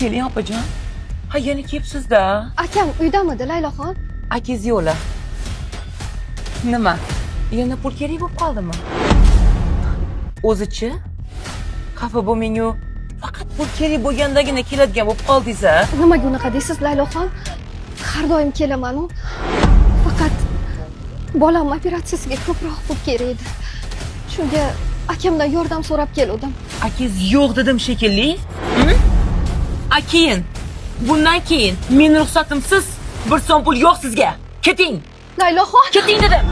keling opajon. Ha, yana kelibsiz-da. Akam uydamidi Layloxon? Akangiz yo'qlar. Nima? Yana pul kerak bo'lib qoldimi? O'zichi? Xafa bo'lmang-ku. Faqat pul kerak bo'lgandagina keladigan bo'lib qoldingiz-a? Nimaga unaqa deysiz Layloxon? Har doim kelaman-u. Faqat bolam operatsiyasiga ko'proq pul kerak edi. Shunga akamdan yordam so'rab keldim. Akangiz yo'q dedim shekilli. Keyin bundan keyin mening ruxsatimsiz 1 so'm pul yo'q sizga. Keting. Layloxon, Keting dedim.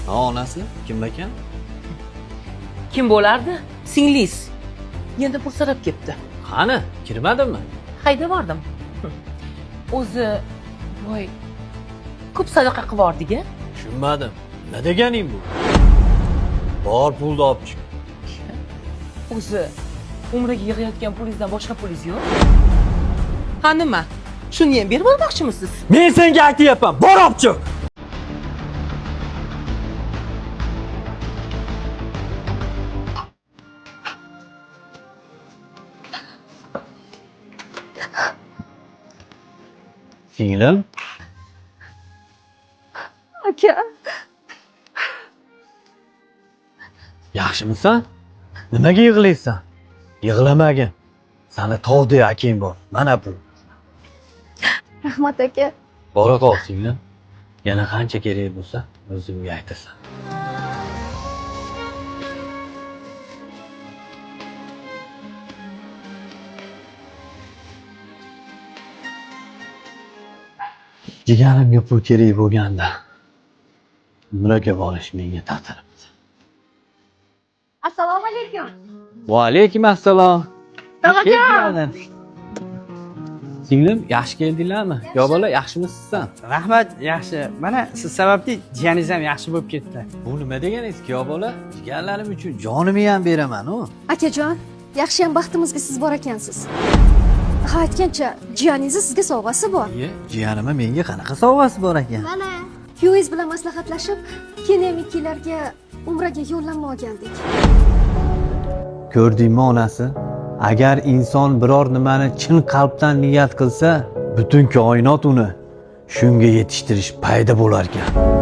Onasi kim ekan? Kim bo'lardi? Singlingiz. Yana pul so'rab ketdi. Qani, kirmadimi? Hayda bordim. O'zi voy ko'p sadaqa qilib yubordik-a? Tushunmadim. Nima deganing bu? Bor pulni olib chiq. O'zi umraga yig'ayotgan pulingizdan boshqa pulingiz yo'q? Ha, nima? Shuni ham berib olmoqchimisiz? Men senga aytyapman, bor olib chiq. Singlim, aka. yaxshimisan? Nimaga yig'laysan? Yig'lamagin. Sani tog'da akang bor. Mana bu. Rahmat aka. Bora qol singlim. Yana qancha kerak bo'lsa, o'zimga aytasan. Jigarimga pul kerak bo'lganda umraga borish menga taqdir. Assalomu alaykum. Va alaykum assalom. Tog'ajon. Singlim, yaxshi keldinglarmi? Yo bola, yaxshimisizsan? Rahmat, yaxshi. Mana siz sababli jiyaningiz ham yaxshi bo'lib ketdi. Bu nima deganingiz, yo bola? Jigarlarim uchun jonimni ham beraman-ku. Akajon, yaxshi ham baxtimizga siz bor ekansiz. Ha, aytgancha, jiyaningiz sizga sovg'asi bor. Jiyanimga menga qanaqa sovg'asi bor ekan? Mana, kuyingiz bilan maslahatlashib, keyin umraga yo'llanma olgandik. Ko'rdingmi onasi? Agar inson biror nimani chin qalbdan niyat qilsa, butun koinot uni shunga yetishtirish paydo bo'lar ekan.